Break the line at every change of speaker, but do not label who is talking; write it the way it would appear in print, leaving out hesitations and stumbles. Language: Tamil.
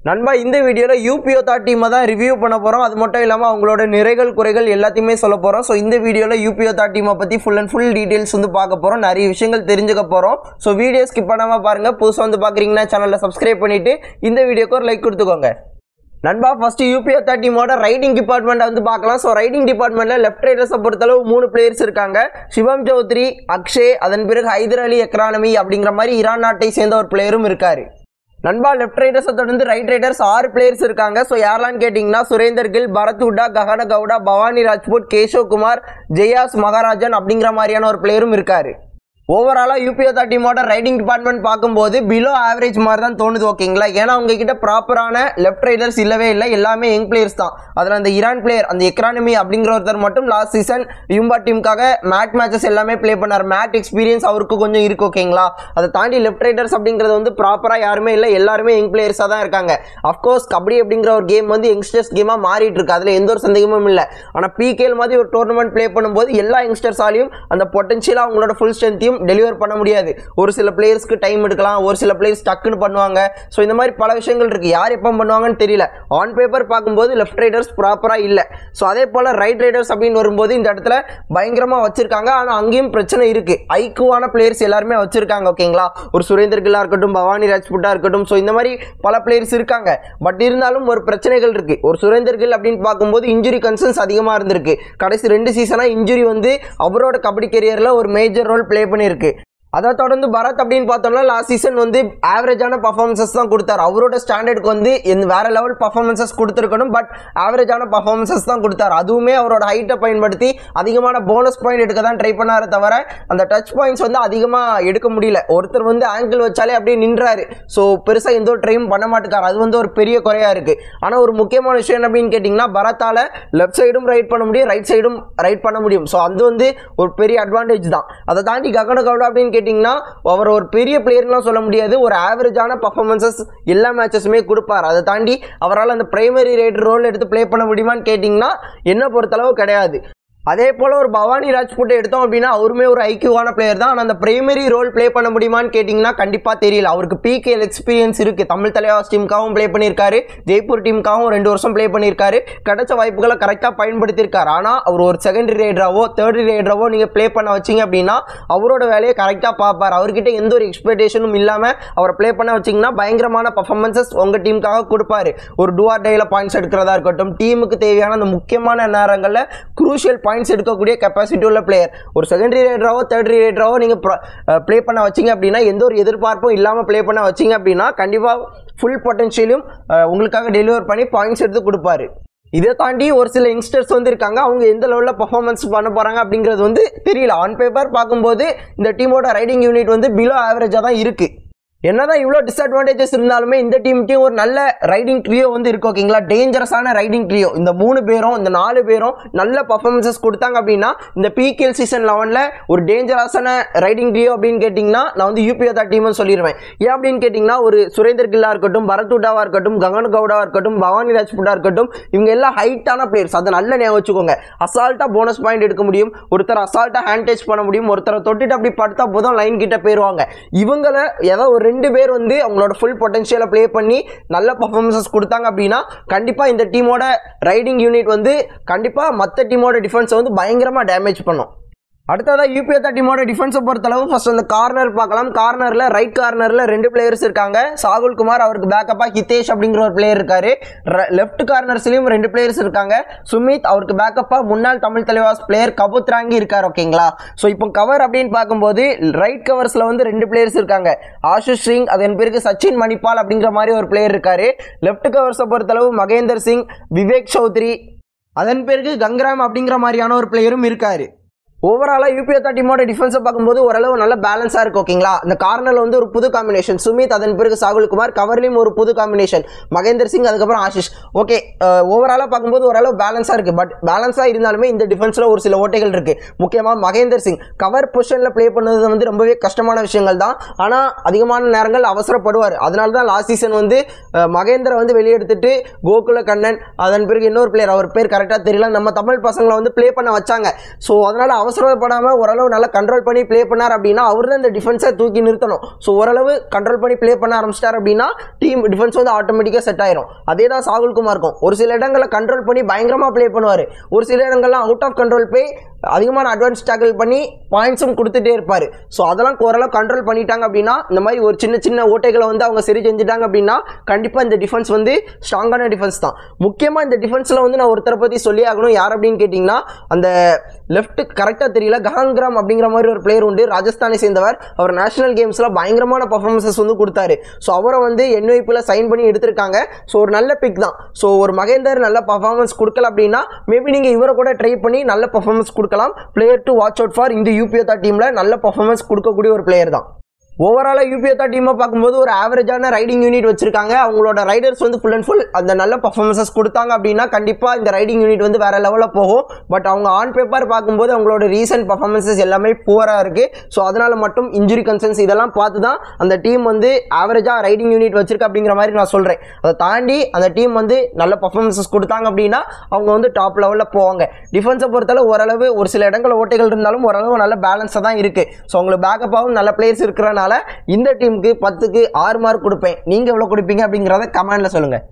நண்பா இந்த வீடியோவில் யூபியோதா டீமை தான் ரிவ்யூ பண்ண போகிறோம். அது மட்டும் இல்லாமல் அவங்களோட நிறைகள் குறைகள் எல்லாத்தையுமே சொல்ல போகிறோம். ஸோ இந்த வீடியோவில் யூபியோதா டீமை பற்றி ஃபுல் அண்ட் ஃபுல் டீட்டெயில்ஸ் வந்து பார்க்க போகிறோம். நிறைய விஷயங்கள் தெரிஞ்சுக்க போகிறோம். ஸோ வீடியோ ஸ்கிப் பண்ணாமல் பாருங்கள். புதுசாக வந்து பார்க்குறீங்கன்னா சேனலில் சப்ஸ்கிரைப் பண்ணிவிட்டு இந்த வீடியோக்கு ஒரு லைக் கொடுத்துக்கோங்க. நண்பா ஃபர்ஸ்ட் யூபியோதா டீமோட ரைடிங் டிபார்ட்மெண்ட் வந்து பார்க்கலாம். ஸோ ரைடிங் டிபார்ட்மெண்ட்டில் லெஃப்ட் ரைடர்ஸை பொறுத்தளவு 3 பிளேயர்ஸ் இருக்காங்க. சிவம் சௌத்ரி, அக்ஷே, அதன் பிறகு ஹைதர் அலி எக்ரானமி அப்படிங்கிற மாதிரி ஈரான் நாட்டை சேர்ந்த ஒரு பிளேயரும் இருக்காரு. நண்பா லெஃப்ட் ரைடர்ஸை தொடர்ந்து ரைட் ரைடர்ஸ் 6 பிளேயர்ஸ் இருக்காங்க. ஸோ யாரெல்லாம் கேட்டிங்கன்னா சுரேந்தர் கில், பரத் ஹுடா, ககன கவுடா, பவானி ராஜ்புட், கேஷவ் குமார், ஜெயாஸ் மகாராஜன் அப்படிங்கிற மாதிரியான ஒரு பிளேயரும் இருக்காரு. ஓவராலாக யூபியோதா டீமோட ரைடிங் டிபார்ட்மெண்ட் பார்க்கும்போது பிலோ ஆவரேஜ் மாதிரி தான் தோணுது, ஓகேங்களா? ஏன்னா உங்ககிட்ட ப்ராப்பரான லெஃப்ட் ரைடர்ஸ் இல்லவே இல்லை, எல்லாமே யங் பிளேயர்ஸ் தான். அதில் அந்த ஈரான் பிளேயர் அந்த எக்ரானமி அப்படிங்கிற ஒருத்தர் மட்டும் லாஸ்ட் சீசன் யூம்பா டீமுக்காக மேட்சஸ் எல்லாமே ப்ளே பண்ணார். மேட் எக்ஸ்பீரியன்ஸ் அவருக்கு கொஞ்சம் இருக்கு, ஓகேங்களா? அதை தாண்டி லெஃப்ட் ரைடர்ஸ் அப்படிங்கிறது வந்து ப்ராப்பராக யாருமே இல்லை, எல்லாருமே யங் பிளேயர்ஸாக தான் இருக்காங்க. அஃப்கோர்ஸ் கபடி அப்படிங்கிற ஒரு கேம் வந்து யங்ஸ்டர்ஸ் கேமாக மாறிட்டு இருக்கு, அதில் எந்த ஒரு சந்தேகமும் இல்லை. ஆனால் பிகேஎல் மாதிரி ஒரு டோர்னமெண்ட் ப்ளே பண்ணும்போது எல்லா யங்ஸ்டர்ஸாலையும் அந்த பொட்டன்ஷியலாக அவங்களோட ஃபுல் ஸ்ட்ரென்த்தையும் டெலிவர் பண்ண முடியாது. ஒரு சில பிளேயர்ஸ்க்கு டைம் எடுக்கலாம், ஒரு சில பிளேயர்ஸ் டக்குன்னு பண்ணுவாங்க. ஸோ இந்த மாதிரி பல விஷயங்கள் இருக்குது, யார் எப்போ பண்ணுவாங்கன்னு தெரியல. ஆன் பேப்பர் பார்க்கும்போது லெஃப்ட் ரைடர்ஸ் ப்ராப்பராக இல்லை. ஸோ அதே போல் ரைட் ரைடர்ஸ் அப்படின்னு வரும்போது இந்த இடத்துல பயங்கரமாக வச்சிருக்காங்க. ஆனால் அங்கேயும் பிரச்சனை இருக்குது, ஐக்குவான பிளேயர்ஸ் எல்லாருமே வச்சிருக்காங்க, ஓகேங்களா? ஒரு சுரேந்தர் கில்லா இருக்கட்டும், பவானி ராஜ்புட்டா இருக்கட்டும், ஸோ இந்த மாதிரி பல பிளேயர்ஸ் இருக்காங்க. பட் இருந்தாலும் ஒரு பிரச்சனைகள் இருக்குது. ஒரு சுரேந்தர் கில் அப்படின்னு பார்க்கும்போது இன்ஜுரி கன்சர்ன்ஸ் அதிகமாக இருந்திருக்கு. கடைசி 2 சீசனாக இன்ஜுரி வந்து அவரோட கபடி கெரியரில் ஒரு மேஜர் ரோல் ப்ளே பண்ணியிருக்கு. அதை தொடர்ந்து பரத் அப்படின்னு பார்த்தோம்னா லாஸ்ட் சீசன் வந்து ஆவரேஜான பர்ஃபார்மன்ஸஸ் தான் கொடுத்தாரு. அவரோட ஸ்டாண்டர்டுக்கு வந்து வேற லெவல் பர்ஃபார்மன்ஸஸ் கொடுத்துருக்கணும், பட் ஆவரேஜான பர்ஃபார்மன்ஸஸ் தான் கொடுத்தாரு. அதுவுமே அவரோட ஹைட்டை பயன்படுத்தி அதிகமான போனஸ் பாயிண்ட் எடுக்க தான் ட்ரை பண்ணாரு, தவிர அந்த டச் பாயிண்ட்ஸ் வந்து அதிகமாக எடுக்க முடியல. ஒருத்தர் வந்து ஆங்கிள் வச்சாலே அப்படியே நின்றாரு. ஸோ பெருசாக எந்த ஒரு ட்ரையும் பண்ண மாட்டேக்காரு. அது வந்து ஒரு பெரிய குறையாக இருக்குது. ஆனால் ஒரு முக்கியமான விஷயம் என்ன அப்படின்னு கேட்டிங்கன்னா, பரத்தால் லெஃப்ட் சைடும் ரைட் பண்ண முடியும், ரைட் சைடும் ரைட் பண்ண முடியும். ஸோ அது வந்து ஒரு பெரிய அட்வான்டேஜ் தான். அதை தாண்டி ககன கவுடா அப்படின்னு கேட்டிங்கன்னா அவர் ஒரு பெரிய பிளேயர்லாம் சொல்ல முடியாது, ஒரு ஆவரேஜான பர்ஃபார்மன்ஸஸ் எல்லா மேட்சஸுமே கொடுப்பார். அதை தாண்டி அவரால் அந்த பிரைமரி ரைடர் ரோல் எடுத்து ப்ளே பண்ண முடியுமான்னு கேட்டிங்கன்னா என்ன பொறுத்தளவு கிடையாது. அதே போல் ஒரு பவானி ராஜ்புட்டை எடுத்தோம் அப்படின்னா அவருமே ஒரு ஐக்கியவான பிளேயர் தான். ஆனால் அந்த பிரைமரி ரோல் ப்ளே பண்ண முடியுமான்னு கேட்டிங்கன்னா கண்டிப்பாக தெரியல. அவருக்கு பிகேஎல் எக்ஸ்பீரியன்ஸ் இருக்குது, தமிழ் தலைவாஸ் டீமுக்காகவும் ப்ளே பண்ணியிருக்காரு, ஜெய்ப்பூர் டீமுக்காகவும் 2 வருஷம் ப்ளே பண்ணியிருக்காரு. கிடைச்ச வாய்ப்புகளை கரெக்டாக பயன்படுத்தியிருக்காரு. ஆனால் அவர் ஒரு செகண்டரி ரைடராவோ தேர்ட் ரைடராவோ நீங்கள் ப்ளே பண்ண வச்சிங்க அப்படின்னா அவரோட வேலையை கரெக்டாக பார்ப்பார். அவர்கிட்ட எந்த ஒரு எக்ஸ்பெக்டேஷனும் இல்லாமல் அவரை ப்ளே பண்ண வச்சிங்கன்னா பயங்கரமான பர்ஃபார்மன்ஸஸ் உங்கள் டீமுக்காக கொடுப்பாரு. ஒரு டூஆர் டேயில் பாயிண்ட்ஸ் எடுக்கிறதா இருக்கட்டும், டீமுக்கு தேவையான அந்த முக்கியமான நேரங்களில் குரூஷியல் பாயிண்ட்ஸ் எடுக்கக்கூடிய கெப்பாசிட்டி உள்ள பிளேயர். ஒரு செகண்டரி ரைடராவோ தேர்ட் ரைடராவோ நீங்கள் ப்ளே பண்ண வச்சிங்க அப்படின்னா எந்த ஒரு எதிர்பார்ப்பும் இல்லாமல் ப்ளே பண்ண வச்சிங்க அப்படின்னா கண்டிப்பாக ஃபுல் பொட்டன்ஷியலும் உங்களுக்காக டெலிவர் பண்ணி பாயிண்ட்ஸ் எடுத்து கொடுப்பாரு. இதை தாண்டி ஒரு சில யங்ஸ்டர்ஸ் வந்து இருக்காங்க, அவங்க எந்த லெவலில் பர்ஃபார்மன்ஸ் பண்ண போகிறாங்க அப்படிங்கிறது வந்து தெரியல. ஆன் பேப்பர் பார்க்கும்போது இந்த டீமோட ரைடிங் யூனிட் வந்து பிலோ ஆவரேஜாக தான் இருக்குது. என்னதான் இவ்வளோ டிஸ்அட்வான்டேஜஸ் இருந்தாலுமே இந்த டீமுக்கும் ஒரு நல்ல ரைடிங் ட்ரியோ வந்து இருக்கு, ஓகேங்களா? டேஞ்சரஸான ரைடிங் ட்ரியோ. இந்த 3 பேரும் இந்த 4 பேரும் நல்ல பர்ஃபார்மன்ஸஸ் கொடுத்தாங்க அப்படின்னா இந்த பிகேஎல் சீசன் 11ல் ஒரு டேஞ்சரஸான ரைடிங் ட்ரியோ அப்படின்னு கேட்டிங்கன்னா நான் வந்து யூபியோதா டீம்னு சொல்லிடுவேன். ஏன் அப்படின்னு கேட்டிங்கன்னா ஒரு சுரேந்தர் கில்லா இருக்கட்டும், பரத் ஹுடாவாக இருக்கட்டும், ககன் கவுடாவாக இருக்கட்டும், பவானி ராஜ்புட்டா இருக்கட்டும், இவங்க எல்லாம் ஹைட்டான பிளேயர்ஸ். அதை நல்ல ஞாபகம் வச்சுக்கோங்க. அசால்ட்டாக போனஸ் பாயிண்ட் எடுக்க முடியும், ஒருத்தர் அசால்ட்டாக ஹேண்ட் டச் பண்ண முடியும், ஒருத்தரை தொட்டுட்டு அப்படி படுத்தா போதும் லைன் கிட்ட போயிடுவாங்க. இவங்களை ஏதோ ஒரு 2 பேர் வந்து அவங்களோட ஃபுல் பொட்டன்ஷியலை ப்ளே பண்ணி நல்ல பர்ஃபார்மன்ஸஸ் கொடுத்தாங்க அப்படின்னா கண்டிப்பாக இந்த டீமோட ரைடிங் யூனிட் வந்து கண்டிப்பாக மற்ற டீமோட டிஃபென்ஸை வந்து பயங்கரமாக டேமேஜ் பண்ணும். அடுத்ததாக யூபியோதா டீமோட டிஃபென்ஸை பொறுத்தளவு ஃபர்ஸ்ட் அந்த கார்னர் பார்க்கலாம். கார்னரில் ரைட் கார்னரில் 2 பிளேயர்ஸ் இருக்காங்க. சாகுல் குமார், அவருக்கு பேக்கப்பாக ஹிதேஷ் அப்படிங்கிற ஒரு பிளேயர் இருக்காரு. லெஃப்ட் கார்னர்ஸ்லையும் 2 பிளேயர்ஸ் இருக்காங்க. சுமித், அவருக்கு பேக்கப்பாக முன்னாள் தமிழ் தலைவாஸ் பிளேயர் கபுத்ராங்கி இருக்கார், ஓகேங்களா? ஸோ இப்போ கவர் அப்படின்னு பார்க்கும்போது ரைட் கவர்ஸில் வந்து 2 பிளேயர்ஸ் இருக்காங்க. ஆஷிஷ் சிங், அதன் பிறகு சச்சின் மணிபால் அப்படிங்கிற மாதிரி ஒரு பிளேயர் இருக்காரு. லெஃப்ட் கவர்ஸை பொறுத்தளவு மகேந்தர் சிங், விவேக் சௌத்ரி, அதன் பிறகு கங்ராம் அப்படிங்கிற மாதிரியான ஒரு பிளேயரும் இருக்காரு. ஓவராலாக யூபியோதா டீமோட டிஃபென்ஸை பார்க்கும்போது ஓரளவு நல்ல பேலன்ஸாக இருக்குது, ஓகேங்களா? இந்த கார்னரில் வந்து ஒரு புது காம்பினேஷன் சுமித், அதன் பிறகு சாகுல் குமார், கவர்லையும் ஒரு புது காம்பினேஷன் மகேந்தர் சிங், அதுக்கப்புறம் ஆஷிஷ். ஓகே, ஓவராலாக பார்க்கும்போது ஓரளவு பேலன்ஸாக இருக்குது. பட் பேலன்ஸாக இருந்தாலுமே இந்த டிஃபென்ஸில் ஒரு சில ஓட்டைகள் இருக்குது. முக்கியமாக மகேந்தர் சிங் கவர் பொசிஷனில் ப்ளே பண்ணுறது வந்து ரொம்பவே கஷ்டமான விஷயங்கள் தான். ஆனால் அதிகமான நேரங்கள் அவசரப்படுவார். அதனால தான் லாஸ்ட் சீசன் வந்து மகேந்திர வந்து வெளியெடுத்துட்டு கோகுல கண்ணன், அதன் பிறகு இன்னொரு பிளேயர், அவர் பேர் கரெக்டாக தெரியல, நம்ம தமிழ் பசங்களை வந்து ப்ளே பண்ண வச்சாங்க. ஸோ அதனால் அவசரப்படாமல் ஓரளவு நல்லா கண்ட்ரோல் பண்ணி ப்ளே பண்ணார் அப்படின்னா அவர் தான் இந்த டிஃபென்ஸை தூக்கி நிறுத்தணும். ஸோ ஓரளவு கண்ட்ரோல் பண்ணி ப்ளே பண்ண ஆரம்பிச்சிட்டார் அப்படின்னா டீம் டிஃபென்ஸ் வந்து ஆட்டோமேட்டிக்காக செட் ஆயிரும். அதே தான் சாகுல் குமாருக்கும். ஒரு சில இடங்களில் கண்ட்ரோல் பண்ணி பயங்கரமாக ப்ளே பண்ணுவார், ஒரு சில இடங்கள்லாம் அவுட் ஆஃப் கண்ட்ரோல் போய் அதிகமான அட்வான்ஸ் டேக்கிள் பண்ணி பாயிண்ட்ஸும் கொடுத்துட்டே இருப்பார். ஸோ அதெல்லாம் ஓரளவு கண்ட்ரோல் பண்ணிட்டாங்க அப்படின்னா, இந்த மாதிரி ஒரு சின்ன சின்ன ஓட்டைகளை வந்து அவங்க சரி செஞ்சுட்டாங்க அப்படின்னா கண்டிப்பாக இந்த டிஃபென்ஸ் வந்து ஸ்ட்ராங்கான டிஃபென்ஸ் தான். முக்கியமாக இந்த டிஃபென்ஸில் வந்து நான் ஒருத்தரை பற்றி சொல்லி ஆகணும். யார் அப்படின்னு கேட்டிங்கன்னா, அந்த லெஃப்ட் கரெக்டாக தெரியல, கஹாங்கிராம் அப்படிங்கிற மாதிரி ஒரு பிளேயர் உண்டு, ராஜஸ்தானை சேர்ந்தவர். அவர் நேஷனல் கேம்ஸில் பயங்கரமான பர்ஃபார்மன்ஸஸ் வந்து கொடுத்தாரு. ஸோ அவரை வந்து NYPல சைன் பண்ணி எடுத்திருக்காங்க. ஸோ ஒரு நல்ல பிக் தான். ஸோ ஒரு மகேந்தர் நல்ல பர்ஃபார்மன்ஸ் கொடுக்கல அப்படின்னா மேபி நீங்கள் இவரை கூட ட்ரை பண்ணி நல்ல பர்ஃபார்மன்ஸ் கொடுக்கலாம். Player to watch out for இந்த யூபியோதா டீமில் நல்ல பர்ஃபார்மன்ஸ் கொடுக்கக்கூடிய ஒரு பிளேயர் தான். ஓவராலாக யூபியோதா டீமை பார்க்கும்போது ஒரு ஆவரேஜான ரைடிங் யூனிட் வச்சிருக்காங்க. அவங்களோட ரைடர்ஸ் வந்து ஃபுல் அண்ட் ஃபுல் அந்த நல்ல பர்ஃபார்மன்ஸஸ் கொடுத்தாங்க அப்படின்னா கண்டிப்பாக இந்த ரைடிங் யூனிட் வந்து வேறு லெவலில் போகும். பட் அவங்க ஆன் பேப்பர் பார்க்கும்போது அவங்களோட ரீசன்ட் பர்ஃபார்மன்ஸஸ் எல்லாமே புவராக இருக்குது. ஸோ அதனால் மட்டும் இன்ஜுரி கன்சர்ன்ஸ் இதெல்லாம் பார்த்து தான் அந்த டீம் வந்து ஆவரேஜாக ரைடிங் யூனிட் வச்சிருக்கு அப்படிங்கிற மாதிரி நான் சொல்கிறேன். அதை தாண்டி அந்த டீம் வந்து நல்ல பர்ஃபார்மன்ஸஸ் கொடுத்தாங்க அப்படின்னா அவங்க வந்து டாப் லெவலில் போவாங்க. டிஃபென்ஸை பொறுத்தளவு ஓரளவு ஒரு சில இடங்கள் ஓட்டைகள் இருந்தாலும் ஓரளவு நல்ல பேலன்ஸாக தான் இருக்குது. ஸோ அவங்களுக்கு பேக்கப்பாகவும் நல்ல பிளேயர்ஸ் இருக்கிறனால இந்த டீமுக்கு 10க்கு 6 மார்க் கொடுப்பேன். நீங்கள் எவ்வளோ கொடுப்பீங்க அப்படிங்கிறத கமெண்ட்ல சொல்லுங்கள்.